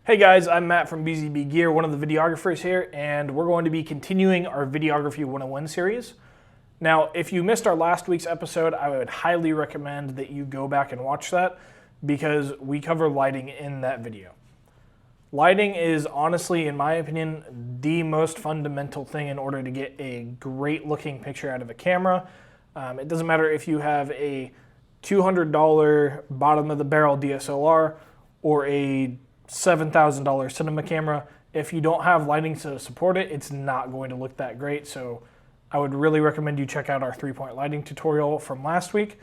Hey guys, I'm Matt from BZB Gear, one of the videographers here, and we're going to be continuing our Videography 101 series. Now, if you missed our last week's episode, I would highly recommend that you go back and watch that because we cover lighting in that video. Lighting is honestly, in my opinion, the most fundamental thing in order to get a great looking picture out of a camera. It doesn't matter if you have a $200 bottom of the barrel DSLR or a $7,000 cinema camera. If you don't have lighting to support it, it's not going to look that great. So I would really recommend you check out our 3-point lighting tutorial from last week.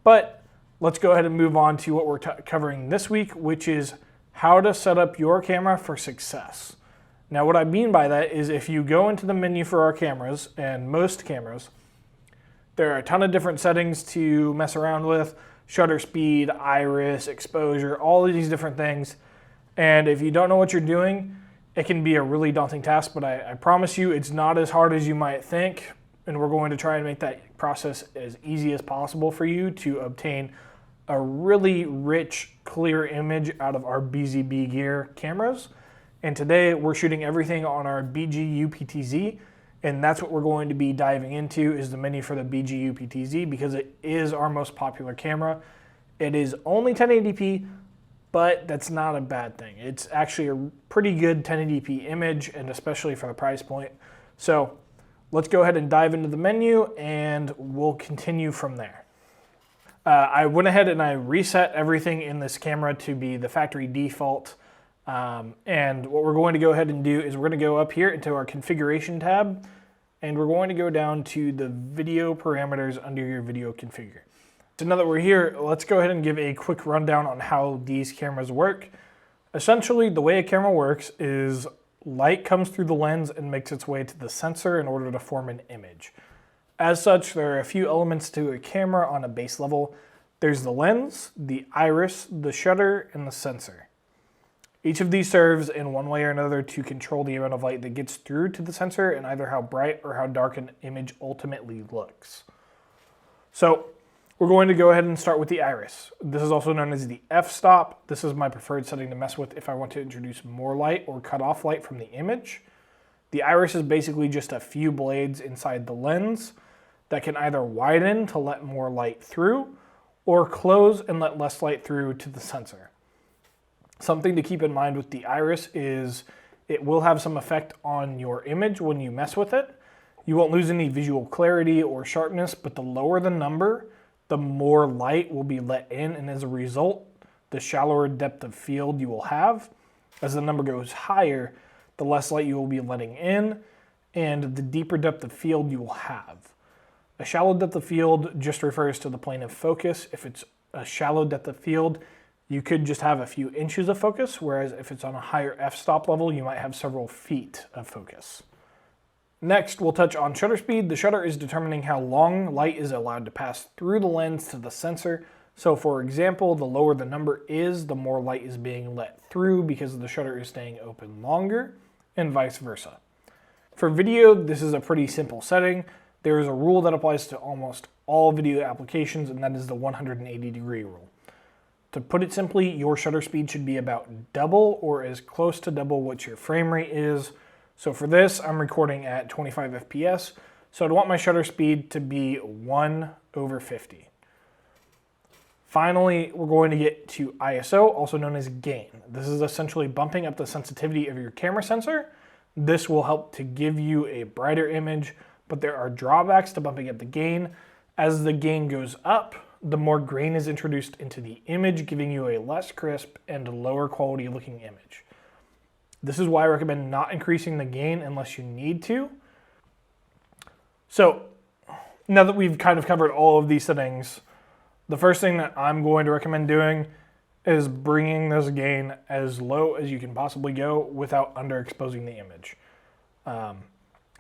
But let's go ahead and move on to what we're covering this week, which is how to set up your camera for success. Now, what I mean by that is if you go into the menu for our cameras, and most cameras, there are a ton of different settings to mess around with: shutter speed, iris, exposure, all of these different things. And if you don't know what you're doing, it can be a really daunting task, but I promise you it's not as hard as you might think, and we're going to try and make that process as easy as possible for you to obtain a really rich, clear image out of our BZB Gear cameras. And today we're shooting everything on our BGU PTZ, and that's what we're going to be diving into, is the menu for the BGU PTZ, because it is our most popular camera. It is only 1080p, but that's not a bad thing. It's actually a pretty good 1080p image, and especially for the price point. So let's go ahead and dive into the menu, and we'll continue from there. I went ahead and I reset everything in this camera to be the factory default. And what we're going to go ahead and do is we're going to go up here into our configuration tab, and we're going to go down to the video parameters under your video configure. So now that we're here, let's go ahead and give a quick rundown on how these cameras work. Essentially, the way a camera works is light comes through the lens and makes its way to the sensor in order to form an image. As such, there are a few elements to a camera on a base level. There's the lens, the iris, the shutter, and the sensor. Each of these serves in one way or another to control the amount of light that gets through to the sensor and either how bright or how dark an image ultimately looks. So we're going to go ahead and start with the iris. This is also known as the f-stop. This is my preferred setting to mess with if I want to introduce more light or cut off light from the image. The iris is basically just a few blades inside the lens that can either widen to let more light through or close and let less light through to the sensor. Something to keep in mind with the iris is it will have some effect on your image when you mess with it. You won't lose any visual clarity or sharpness, but the lower the number, the more light will be let in, and as a result, the shallower depth of field you will have. As the number goes higher, the less light you will be letting in, and the deeper depth of field you will have. A shallow depth of field just refers to the plane of focus. If it's a shallow depth of field, you could just have a few inches of focus, whereas if it's on a higher f-stop level, you might have several feet of focus. Next, we'll touch on shutter speed. The shutter is determining how long light is allowed to pass through the lens to the sensor. So for example, the lower the number is, the more light is being let through because the shutter is staying open longer, and vice versa. For video, this is a pretty simple setting. There is a rule that applies to almost all video applications, and that is the 180-degree rule. To put it simply, your shutter speed should be about double or as close to double what your frame rate is. So for this, I'm recording at 25 FPS, so I'd want my shutter speed to be 1/50. Finally, we're going to get to ISO, also known as gain. This is essentially bumping up the sensitivity of your camera sensor. This will help to give you a brighter image, but there are drawbacks to bumping up the gain. As the gain goes up, the more grain is introduced into the image, giving you a less crisp and lower quality looking image. This is why I recommend not increasing the gain unless you need to. So now that we've kind of covered all of these settings, the first thing that I'm going to recommend doing is bringing this gain as low as you can possibly go without underexposing the image.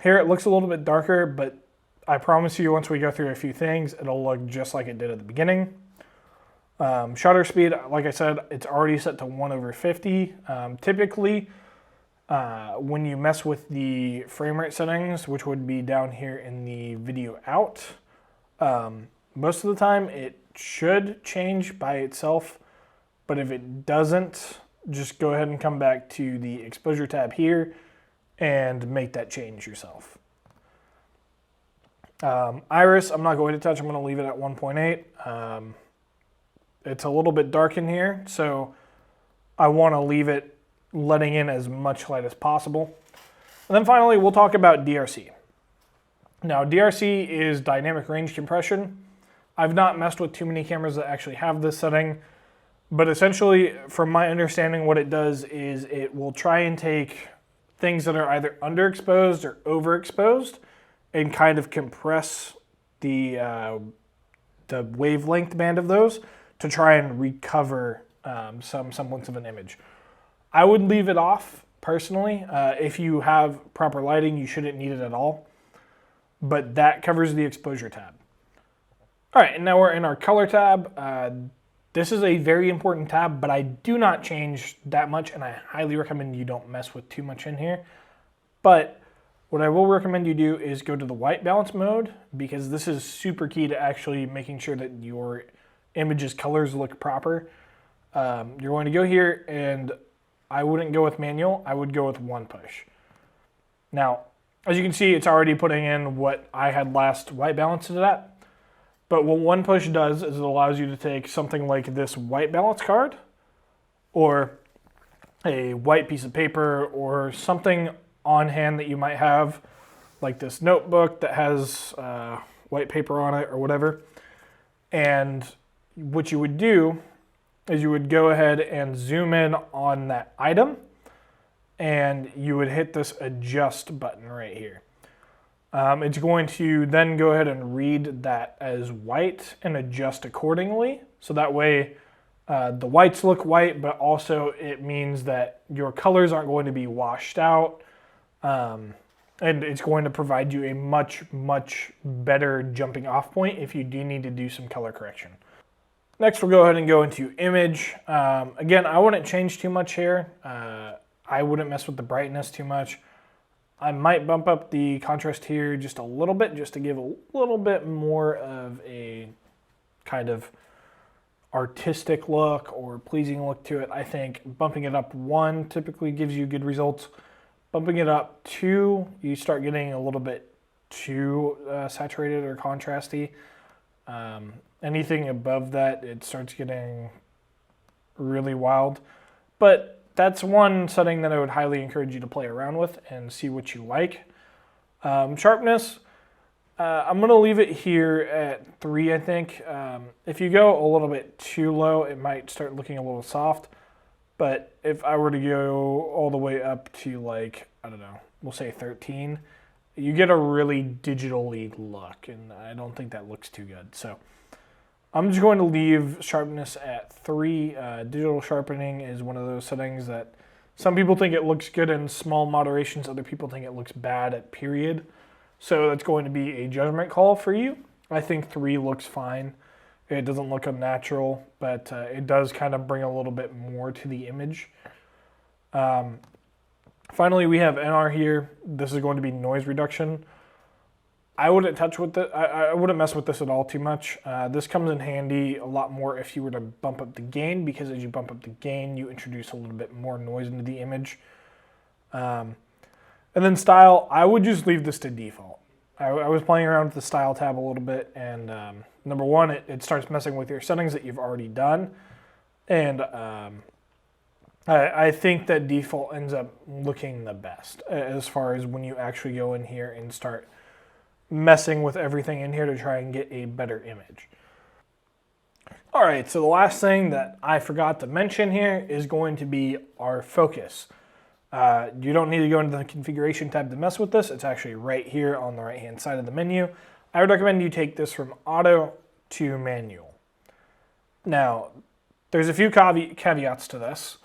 Here it looks a little bit darker, but I promise you once we go through a few things, it'll look just like it did at the beginning. Shutter speed, like I said, it's already set to 1/50. Typically, when you mess with the frame rate settings, which would be down here in the video out, most of the time it should change by itself, but if it doesn't, just go ahead and come back to the exposure tab here and make that change yourself. Iris, I'm not going to touch. I'm going to leave it at 1.8. It's a little bit dark in here, so I want to leave it letting in as much light as possible. And then finally, we'll talk about DRC. Now, DRC is dynamic range compression. I've not messed with too many cameras that actually have this setting, but essentially, from my understanding, what it does is it will try and take things that are either underexposed or overexposed and kind of compress the wavelength band of those to try and recover some semblance of an image. I would leave it off, personally. If you have proper lighting, you shouldn't need it at all. But that covers the exposure tab. All right, and now we're in our color tab. This is a very important tab, but I do not change that much, and I highly recommend you don't mess with too much in here. But what I will recommend you do is go to the white balance mode, because this is super key to actually making sure that your image's colors look proper. You're going to go here, and I wouldn't go with manual, I would go with one push. Now, as you can see, it's already putting in what I had last white balanced it at. But what one push does is it allows you to take something like this white balance card or a white piece of paper or something on hand that you might have, like this notebook that has white paper on it or whatever. And what you would do is you would go ahead and zoom in on that item, and you would hit this adjust button right here. It's going to then go ahead and read that as white and adjust accordingly. So that way the whites look white, but also it means that your colors aren't going to be washed out. And it's going to provide you a much, much better jumping off point if you do need to do some color correction. Next, we'll go ahead and go into image. Again, I wouldn't change too much here. I wouldn't mess with the brightness too much. I might bump up the contrast here just a little bit, just to give a little bit more of a kind of artistic look or pleasing look to it. I think bumping it up 1 typically gives you good results. Bumping it up 2, you start getting a little bit too saturated or contrasty. Anything above that, it starts getting really wild. But that's one setting that I would highly encourage you to play around with and see what you like. Sharpness, I'm going to leave it here at 3, I think. If you go a little bit too low, it might start looking a little soft. But if I were to go all the way up to, like, I don't know, we'll say 13, you get a really digitally look, and I don't think that looks too good. So I'm just going to leave sharpness at 3. Digital sharpening is one of those settings that some people think it looks good in small moderations, other people think it looks bad at period. So that's going to be a judgment call for you. I think 3 looks fine. It doesn't look unnatural, but it does kind of bring a little bit more to the image. Finally, we have NR here. This is going to be noise reduction. I wouldn't touch with it. I wouldn't mess with this at all too much. This comes in handy a lot more if you were to bump up the gain, because as you bump up the gain, you introduce a little bit more noise into the image. And then style, I would just leave this to default. I was playing around with the style tab a little bit, and number one, it starts messing with your settings that you've already done. And I think that default ends up looking the best as far as when you actually go in here and start messing with everything in here to try and get a better image. All right, so the last thing that I forgot to mention here is going to be our focus. You don't need to go into the configuration tab to mess with this. It's actually right here on the right-hand side of the menu. I would recommend you take this from auto to manual. Now, there's a few caveats to this,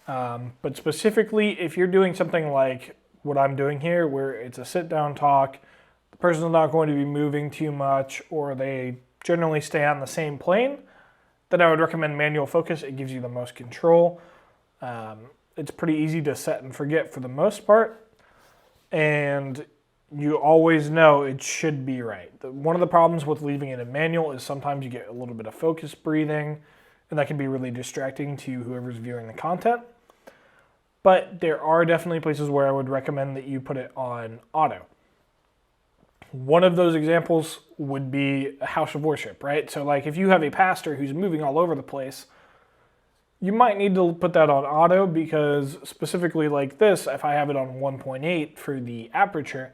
but specifically if you're doing something like what I'm doing here, where it's a sit-down talk, the person's not going to be moving too much, or they generally stay on the same plane, then I would recommend manual focus. It gives you the most control. It's pretty easy to set and forget for the most part, and you always know it should be right. One of the problems with leaving it in manual is sometimes you get a little bit of focus breathing, and that can be really distracting to whoever's viewing the content. But there are definitely places where I would recommend that you put it on auto. One of those examples would be a house of worship, right? So like if you have a pastor who's moving all over the place, you might need to put that on auto, because specifically like this, if I have it on 1.8 for the aperture,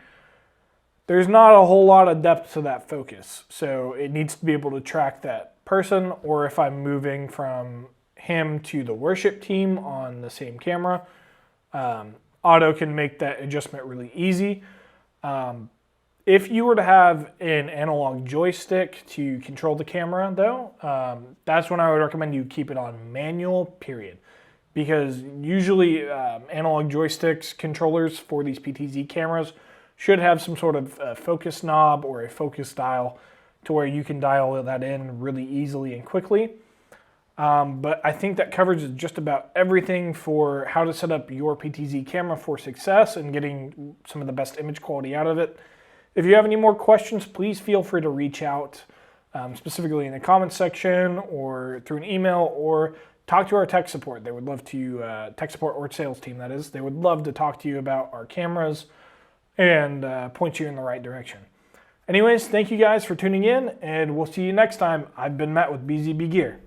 there's not a whole lot of depth to that focus. So it needs to be able to track that person, or if I'm moving from him to the worship team on the same camera, auto can make that adjustment really easy. If you were to have an analog joystick to control the camera though, that's when I would recommend you keep it on manual, period. Because usually analog joysticks controllers for these PTZ cameras should have some sort of focus knob or a focus dial to where you can dial that in really easily and quickly. But I think that covers just about everything for how to set up your PTZ camera for success and getting some of the best image quality out of it. If you have any more questions, please feel free to reach out, specifically in the comments section or through an email, or talk to our tech support. They would love to, tech support or sales team that is, they would love to talk to you about our cameras and point you in the right direction. Anyways, thank you guys for tuning in, and we'll see you next time. I've been Matt with BZB Gear.